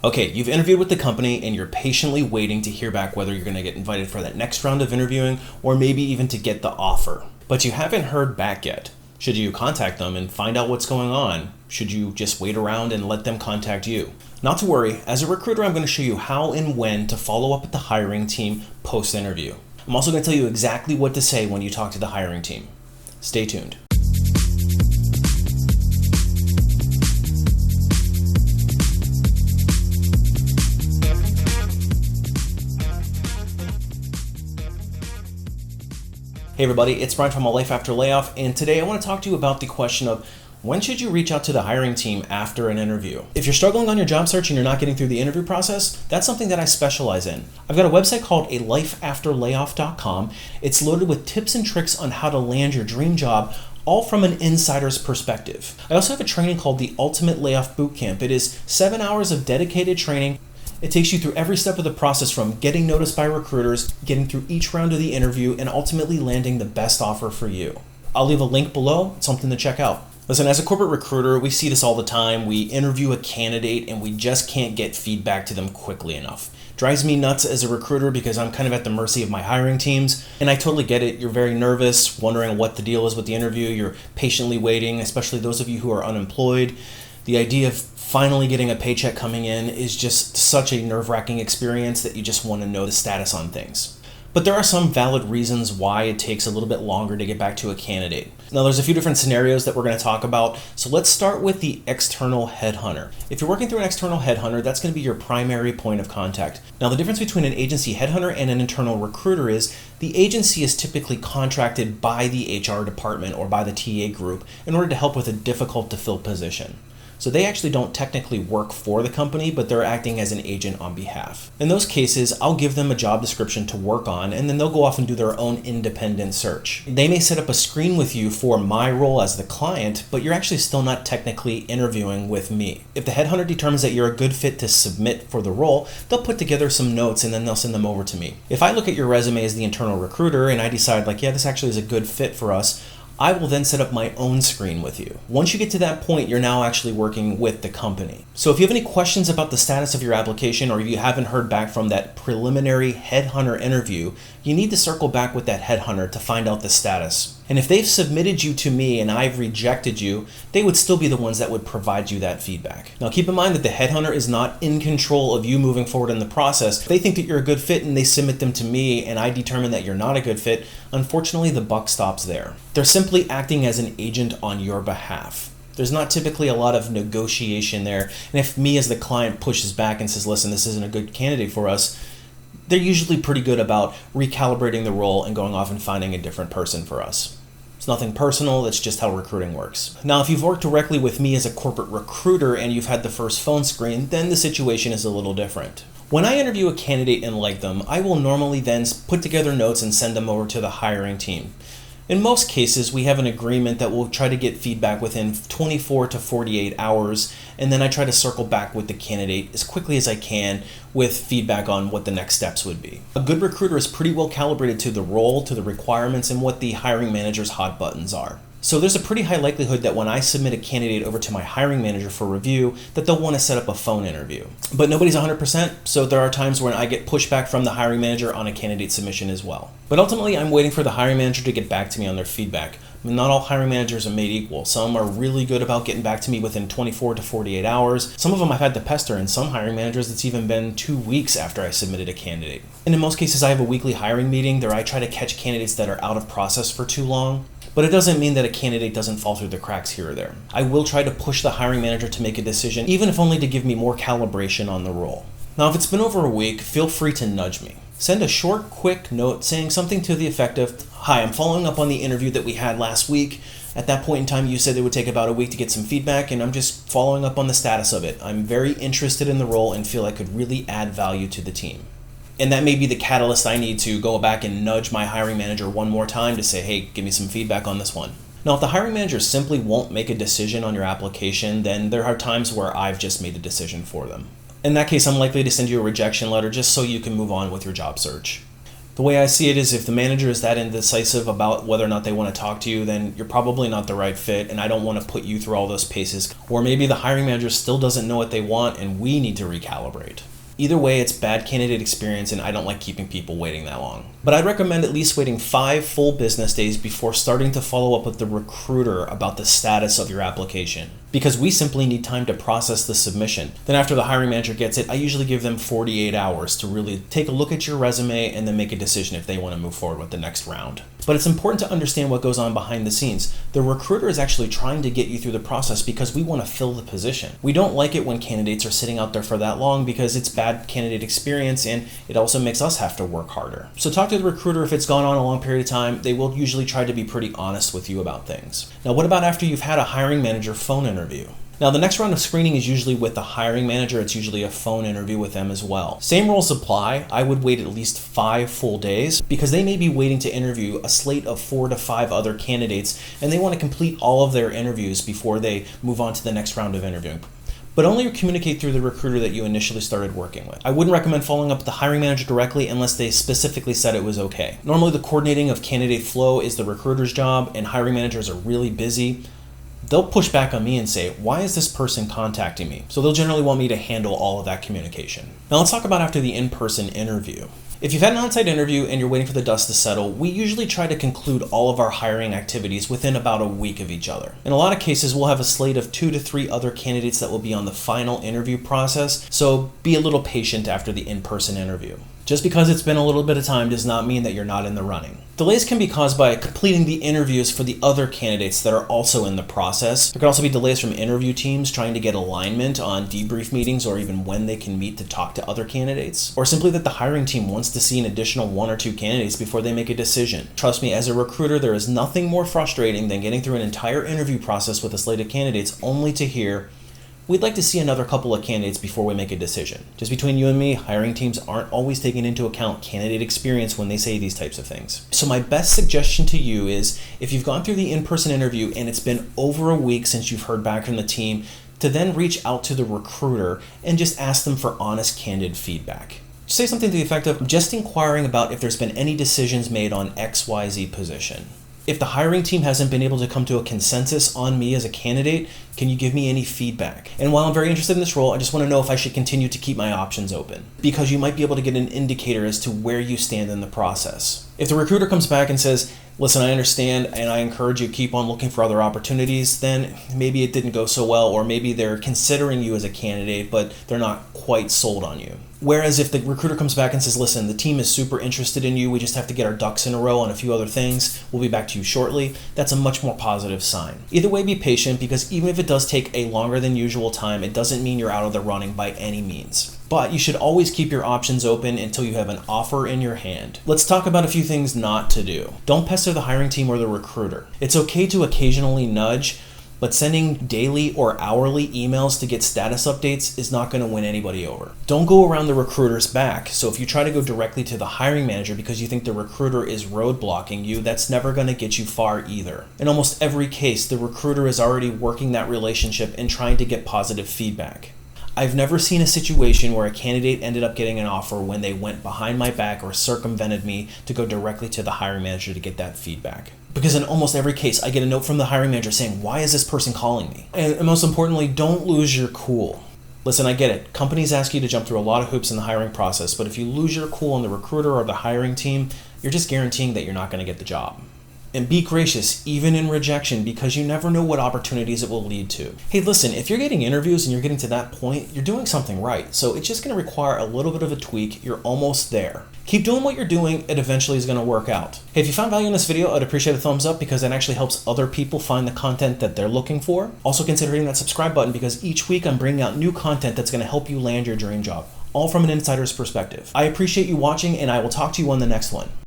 Okay, you've interviewed with the company and you're patiently waiting to hear back whether you're going to get invited for that next round of interviewing or maybe even to get the offer. But you haven't heard back yet. Should you contact them and find out what's going on? Should you just wait around and let them contact you? Not to worry, as a recruiter, I'm going to show you how and when to follow up with the hiring team post-interview. I'm also going to tell you exactly what to say when you talk to the hiring team. Stay tuned. Hey everybody, it's Brian from A Life After Layoff, and today I want to talk to you about the question of when should you reach out to the hiring team after an interview? If you're struggling on your job search and you're not getting through the interview process, that's something that I specialize in. I've got a website called alifeafterlayoff.com. It's loaded with tips and tricks on how to land your dream job, all from an insider's perspective. I also have a training called the Ultimate Layoff Bootcamp. It is 7 hours of dedicated training. It takes you through every step of the process from getting noticed by recruiters, getting through each round of the interview, and ultimately landing the best offer for you. I'll leave a link below. It's something to check out. Listen, as a corporate recruiter, we see this all the time. We interview a candidate and we just can't get feedback to them quickly enough. Drives me nuts as a recruiter because I'm kind of at the mercy of my hiring teams, and I totally get it. You're very nervous, wondering what the deal is with the interview. You're patiently waiting, especially those of you who are unemployed. The idea of finally getting a paycheck coming in is just such a nerve-wracking experience that you just want to know the status on things. But there are some valid reasons why it takes a little bit longer to get back to a candidate. Now, there's a few different scenarios that we're going to talk about. So let's start with the external headhunter. If you're working through an external headhunter, that's going to be your primary point of contact. Now, the difference between an agency headhunter and an internal recruiter is the agency is typically contracted by the HR department or by the TA group in order to help with a difficult to fill position. So they actually don't technically work for the company, but they're acting as an agent on behalf. In those cases, I'll give them a job description to work on, and then they'll go off and do their own independent search. They may set up a screen with you for my role as the client, but you're actually still not technically interviewing with me. If the headhunter determines that you're a good fit to submit for the role, they'll put together some notes and then they'll send them over to me. If I look at your resume as the internal recruiter and I decide like, yeah, this actually is a good fit for us, I will then set up my own screen with you. Once you get to that point, you're now actually working with the company. So if you have any questions about the status of your application or if you haven't heard back from that preliminary headhunter interview, you need to circle back with that headhunter to find out the status. And if they've submitted you to me and I've rejected you, they would still be the ones that would provide you that feedback. Now keep in mind that the headhunter is not in control of you moving forward in the process. If they think that you're a good fit and they submit them to me and I determine that you're not a good fit, unfortunately the buck stops there. They're simply acting as an agent on your behalf. There's not typically a lot of negotiation there. And if me as the client pushes back and says, listen, this isn't a good candidate for us, they're usually pretty good about recalibrating the role and going off and finding a different person for us. It's nothing personal, that's just how recruiting works. Now, if you've worked directly with me as a corporate recruiter and you've had the first phone screen, then the situation is a little different. When I interview a candidate and like them, I will normally then put together notes and send them over to the hiring team. In most cases, we have an agreement that we'll try to get feedback within 24 to 48 hours, and then I try to circle back with the candidate as quickly as I can with feedback on what the next steps would be. A good recruiter is pretty well calibrated to the role, to the requirements, and what the hiring manager's hot buttons are. So there's a pretty high likelihood that when I submit a candidate over to my hiring manager for review, that they'll want to set up a phone interview. But nobody's 100%, so there are times when I get pushback from the hiring manager on a candidate submission as well. But ultimately, I'm waiting for the hiring manager to get back to me on their feedback. I mean, not all hiring managers are made equal. Some are really good about getting back to me within 24 to 48 hours. Some of them I've had to pester, and some hiring managers it's even been 2 weeks after I submitted a candidate. And in most cases, I have a weekly hiring meeting where I try to catch candidates that are out of process for too long. But it doesn't mean that a candidate doesn't fall through the cracks here or there. I will try to push the hiring manager to make a decision, even if only to give me more calibration on the role. Now, if it's been over a week, feel free to nudge me. Send a short, quick note saying something to the effect of, hi, I'm following up on the interview that we had last week. At that point in time, you said it would take about a week to get some feedback, and I'm just following up on the status of it. I'm very interested in the role and feel I could really add value to the team. And that may be the catalyst I need to go back and nudge my hiring manager one more time to say, hey, give me some feedback on this one. Now, if the hiring manager simply won't make a decision on your application, then there are times where I've just made a decision for them. In that case, I'm likely to send you a rejection letter just so you can move on with your job search. The way I see it is if the manager is that indecisive about whether or not they want to talk to you, then you're probably not the right fit, and I don't want to put you through all those paces. Or maybe the hiring manager still doesn't know what they want and we need to recalibrate. Either way, it's bad candidate experience, and I don't like keeping people waiting that long. But I'd recommend at least waiting 5 full business days before starting to follow up with the recruiter about the status of your application, because we simply need time to process the submission. Then after the hiring manager gets it, I usually give them 48 hours to really take a look at your resume and then make a decision if they want to move forward with the next round. But it's important to understand what goes on behind the scenes. The recruiter is actually trying to get you through the process because we want to fill the position. We don't like it when candidates are sitting out there for that long because it's bad candidate experience, and it also makes us have to work harder. So talk to the recruiter if it's gone on a long period of time. They will usually try to be pretty honest with you about things. Now, what about after you've had a hiring manager phone interview? Now, the next round of screening is usually with the hiring manager. It's usually a phone interview with them as well. Same rules apply. I would wait at least 5 full days because they may be waiting to interview a slate of 4 to 5 other candidates, and they want to complete all of their interviews before they move on to the next round of interviewing. But only communicate through the recruiter that you initially started working with. I wouldn't recommend following up with the hiring manager directly unless they specifically said it was okay. Normally, the coordinating of candidate flow is the recruiter's job, and hiring managers are really busy. They'll push back on me and say, why is this person contacting me? So they'll generally want me to handle all of that communication. Now let's talk about after the in-person interview. If you've had an on-site interview and you're waiting for the dust to settle, we usually try to conclude all of our hiring activities within about a week of each other. In a lot of cases, we'll have a slate of 2 to 3 other candidates that will be on the final interview process, so be a little patient after the in-person interview. Just because it's been a little bit of time does not mean that you're not in the running. Delays can be caused by completing the interviews for the other candidates that are also in the process. There could also be delays from interview teams trying to get alignment on debrief meetings or even when they can meet to talk to other candidates. Or simply that the hiring team wants to see an additional 1 or 2 candidates before they make a decision. Trust me, as a recruiter, there is nothing more frustrating than getting through an entire interview process with a slate of candidates only to hear, we'd like to see another couple of candidates before we make a decision. Just between you and me, hiring teams aren't always taking into account candidate experience when they say these types of things. So my best suggestion to you is, if you've gone through the in-person interview and it's been over a week since you've heard back from the team, to then reach out to the recruiter and just ask them for honest, candid feedback. Say something to the effect of, just inquiring about if there's been any decisions made on XYZ position. If the hiring team hasn't been able to come to a consensus on me as a candidate, can you give me any feedback? And while I'm very interested in this role, I just want to know if I should continue to keep my options open, because you might be able to get an indicator as to where you stand in the process. If the recruiter comes back and says, listen, I understand and I encourage you to keep on looking for other opportunities, then maybe it didn't go so well, or maybe they're considering you as a candidate, but they're not quite sold on you. Whereas if the recruiter comes back and says, listen, the team is super interested in you, we just have to get our ducks in a row on a few other things, we'll be back to you shortly, that's a much more positive sign. Either way, be patient, because even if it does take a longer than usual time, it doesn't mean you're out of the running by any means. But you should always keep your options open until you have an offer in your hand. Let's talk about a few things not to do. Don't pester the hiring team or the recruiter. It's okay to occasionally nudge, but sending daily or hourly emails to get status updates is not going to win anybody over. Don't go around the recruiter's back. So if you try to go directly to the hiring manager because you think the recruiter is roadblocking you, that's never going to get you far either. In almost every case, the recruiter is already working that relationship and trying to get positive feedback. I've never seen a situation where a candidate ended up getting an offer when they went behind my back or circumvented me to go directly to the hiring manager to get that feedback. Because in almost every case, I get a note from the hiring manager saying, why is this person calling me? And most importantly, don't lose your cool. Listen, I get it. Companies ask you to jump through a lot of hoops in the hiring process, but if you lose your cool on the recruiter or the hiring team, you're just guaranteeing that you're not going to get the job. And be gracious, even in rejection, because you never know what opportunities it will lead to. Hey, listen, if you're getting interviews and you're getting to that point, you're doing something right. So it's just going to require a little bit of a tweak. You're almost there. Keep doing what you're doing. It eventually is going to work out. Hey, if you found value in this video, I'd appreciate a thumbs up because it actually helps other people find the content that they're looking for. Also consider hitting that subscribe button because each week I'm bringing out new content that's going to help you land your dream job, all from an insider's perspective. I appreciate you watching, and I will talk to you on the next one.